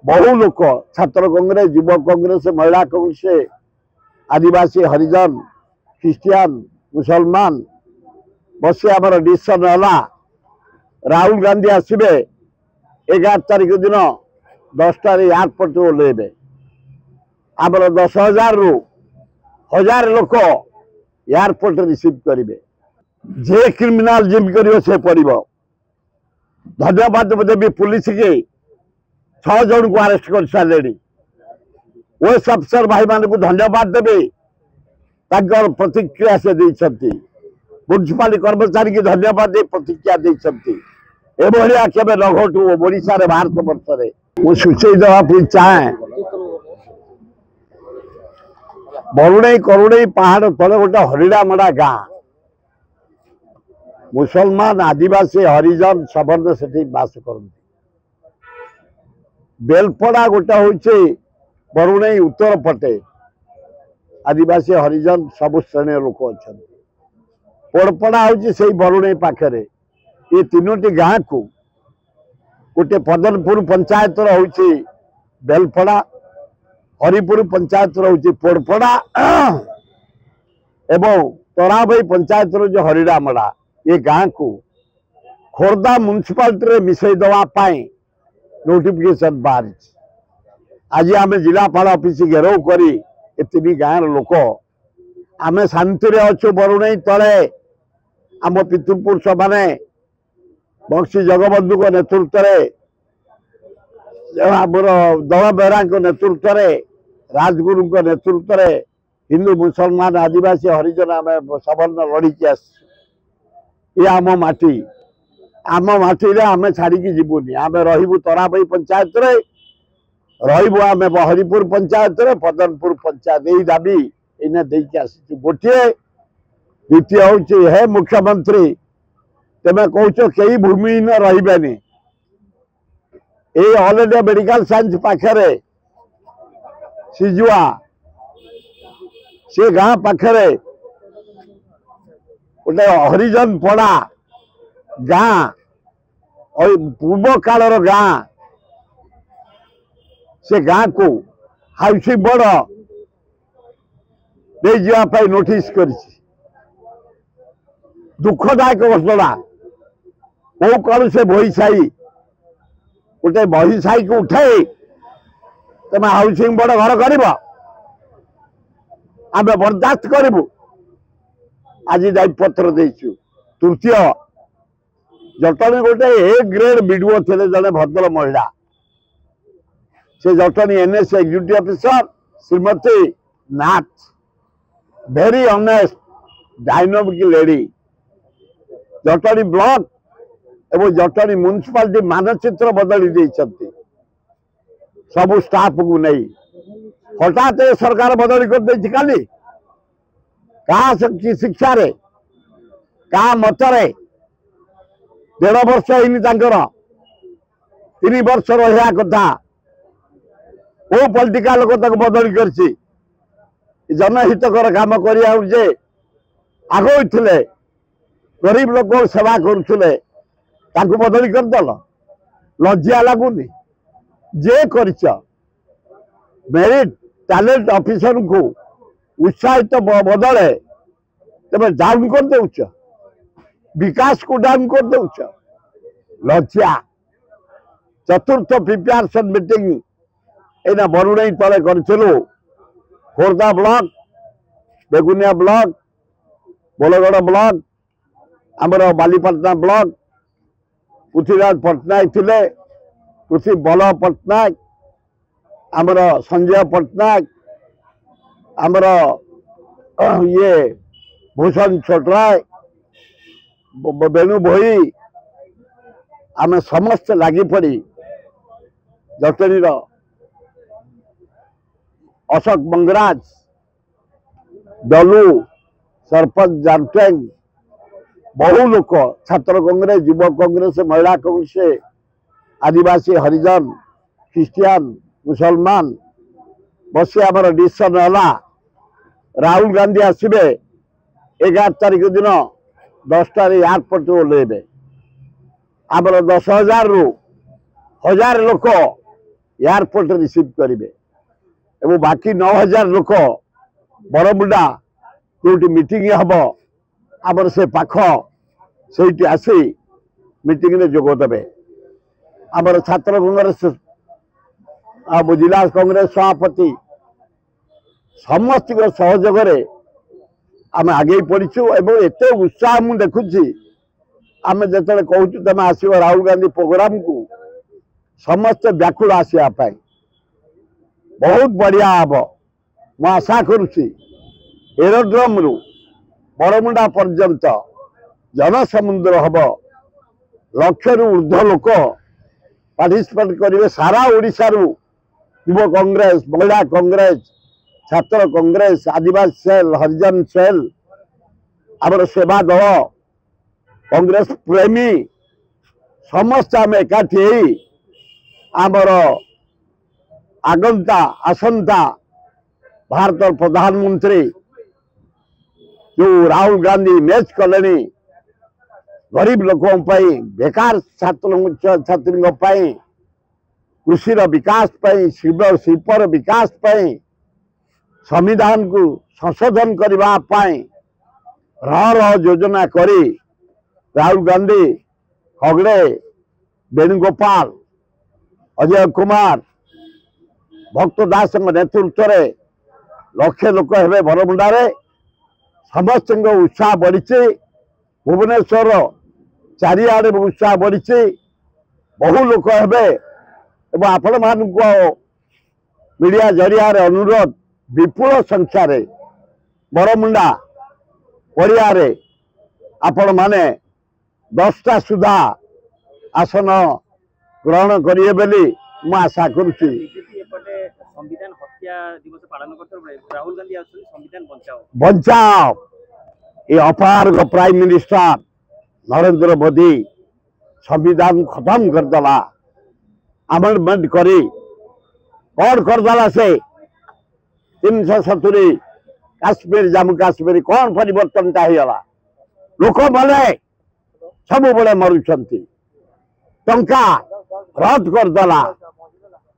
बहु लोक छात्र कांग्रेस, युवा कांग्रेस, महिला कांग्रेस, आदिवासी, हरिजन, ख्रिस्टियान, मुसलमान बस आमर डिसीजन है राहुल गांधी आसबे 11 तारिख दिन 10टा एयरपोर्ट ओह्लैबे आमर 10,000 रु 1000 लोक एयरपोर्ट रिसीव करेंगे जे क्रिमिनाल जिम कर से पड़ो। धन्यवाद देवी पुलिस के 6 जन को अरेस्ट कर सारे ओएस अफसर भाई मान को धन्यवाद देवी प्रतिक्रिया से म्युनिसिपालिटी कर्मचारी की धन्यवाद दे प्रतिक्रिया एभलिया केवे न घटू ओडिशा भारत वर्ष में सूचई देवाई चाहे बरुणई करुणई पहाड़ तले गोटे हरिणामड़ा गाँ मुसलमान, आदिवासी, हरिजन सवर्ण से बास करती। बेलपड़ा गोटे हूँ बरुणई उत्तर पटे आदिवासी, हरिजन सबु श्रेणी लोक अच्छा। पोड़पड़ा हूँ से बरुणई पाखे ये 3टी गाँ को गोटे पदनपुर पंचायत हूँ बेलपड़ा, हरिपुर पंचायत हूँ पोड़पड़ा एवं तराबई पंचायत जो हरिणामड़ा ये गाँ को खोर्धा म्युनिसिपालिटी मिसई देवाई नोटिफिकेशन बाहरी। आज आम जिलापाल ऑफिस घेराव करी 3 गाँव लोक आम शांति अच्छु। बरुणई तले आम पितृपुरुष माने बंशी जगबंधु नेतृत्व दल बेहरा नेतृत्व राजगुरु नेतृत्व हिंदू, मुसलमान, आदिवासी, हरिजन आम सवर्ण लड़की आस आम माटी आम छाड़ी जीवनी आम रही तराबई पंचायत रही आम हरिपुर पंचायत पदनपुर पंचायत यही दाबी इन्हें देकी आसी। गोटे द्वितीय हूँ हे मुख्यमंत्री तेमे कौच कई भूमिहीन रही ऑल इंडिया मेडिकल साइंस पाखे सिजुआ से गाँ पाखे गोटे हरिजन पड़ा गाँ और पूर्व कालर गाँ से गाँ को हाउसिंग बोर्ड दे जावाई नोटिस कर दुखदायक घटना कौ कौन से बही साई गोटे बही साई को उठाई तुम हाउसिंग बोर्ड घर कर आम बर्दाश्त करूँ। आज दायीपत्र देचु। तृतीय जटणी गोटे ए ग्रेड बीडीओ थे जड़े भद्र महिला से Jatani NS executive officer Shrimati Nath very honest dynamic lady Jatani block एवं जटणी म्युनिसिपालिटी मानचित्र बदली देइछंती सबु स्टाफ को नहीं हठात सरकार बदली कर देछि काली क्या शिक्षा रे क्या मतरे 1.5 वर्ष होनी 3 वर्ष रहा कथा वो पॉलिटिकल लोक तक बदली कर जनहितकर काम कर आगे थे गरीब लोक सेवा करुले बदली करदेल लज्जा लगुनि जे कर मेरिट टैलेंट ऑफिसर को उत्साहित बदले तेरे डाउन कर दे विकास को डाउन कर दे लज्जा। चतुर्थ प्रिपेरेशन मीटिंग एना बरुणई तले करूँ Khordha block, Begunia block, Bolagarh block, आमर बालीपाटना ब्लॉक पृथ्वीराज पट्टनायक थे, पृथ्वी बल पट्टनायक, आमर संजय पट्टनायक, आमर ये भूषण छोटराय, बेणु भोई आम समस्त लगी पड़ी जटणी अशोक मंगराज, डलू, सरपंच जानटेंग, बहु लोक छात्र कांग्रेस, युवा कांग्रेस, महिला कांग्रेस, आदिवासी, हरिजन, ख्रिस्टियान, मुसलमान बस आमर डिसीजन है राहुल गांधी आसबे 11 तारिख दिन 10टा एयरपोर्ट ओह्लैबे आमर 10,000 रु 1000 लोक एयरपोर्ट रिसीव करेंगे और बाकी 9000 लोक बरमुंडा जो मीटिंग हम आमर से पाख से आसी मीटिंग में जोगदेवे आमर छात्र कांग्रेस जिला कांग्रेस सभापति समस्त सहयोग आम आगे पड़ीचु एवं एत उत्साह मुझे देखुची आम जो कहूँ तुम आस राहुल गांधी प्रोग्राम को समस्त व्याकुल आसवाई बहुत बढ़िया हम मु आशा करुच्ची एरोड्रम रु बरमुंडा पर्यंत जनसमुद्र हम लक्ष रु ऊर्ध लोक पार्टिसिपेट करेंगे सारा ओडिशा रु युव कांग्रेस महिला कांग्रेस छात्र कांग्रेस आदिवासी सेल हरिजन सेल आमर सेवा दल कांग्रेस प्रेमी समस्त आम एकाठी आमर आगंता आसंता भारत प्रधानमंत्री जो राहुल गांधी मैच कले गरीब लोकों बेकार छात्र छात्री कृषि विकास शिल्पर विकास संविधान को संशोधन करने रह योजना करी राहुल गांधी हगड़े वेणुगोपाल अजय कुमार भक्त दास नेतृत्व में लक्षे लोक हे बरमुंडा समस्त उत्साह बढ़ी भुवनेश्वर चारिआडे उत्साह बढ़ी बहु लोक हे आपण मान मीडिया जरिया अनुरोध विपुल संख्यार बरमुंडा पड़िया आपण माने 10टा सुधा आसन ग्रहण करिए बोली मु आशा करुच्ची। संविधान हत्या दिवस पालन करते राहुल गांधी संविधान बचाओ बचाओ ये अपार प्राइम मिनिस्टर नरेंद्र मोदी संविधान खत्म करदेला अमेंडमेंट करी कौन करदेला से 370 काश्मीर जम्मू काश्मीर कौन परिवर्तन होगा लोक मैंने सब बड़े मरुंट टंका रद्द करदेला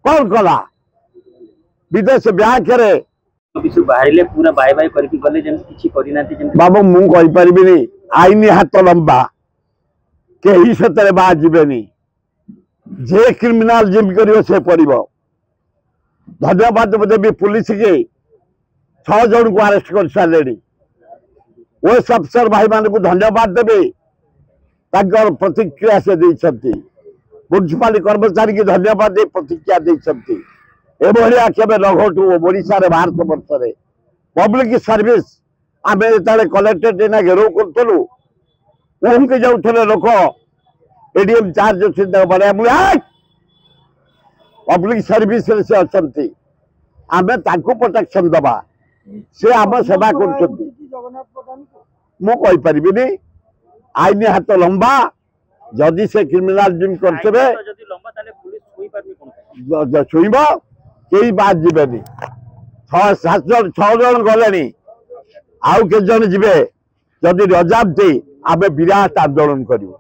कौन कला विदेश बैंक बाहर पूरा बाय बाय करके गले जेमती बाबू मुझे आईन हाथ लंबा कहीं से बाहर जीवेनी जे क्रिमिनाल जिम कर से पड़ो धन्यवाद देवी पुलिस के 6 जन को अरेस्ट कर सारे वो अफसर भाई मान को धन्यवाद देवी प्रतिक्रिया से म्युनिसिपालिटी कर्मचारी की धन्यवाद दे प्रतिक्रिया देती एभलिया केबे न घटू ओडिशा रे भारत वर्ष रे पब्लिक सर्विस आम जो कलेक्टेड ना घेराव करूँ उनके जाऊे लोक एडीएम चार्ज अच्छे बढ़िया मुझे पब्लिक सर्विस से अच्छा आम प्रोटेक्शन दबा से आम सेवा कर मुझे आईन हाथ लंबा जदि से क्रिमिनाल जिम करते छुईब कई बाद जीवेनि 6 जन गले आउ के जन जीवे जदि रजाब आम विराट आंदोलन करूँ।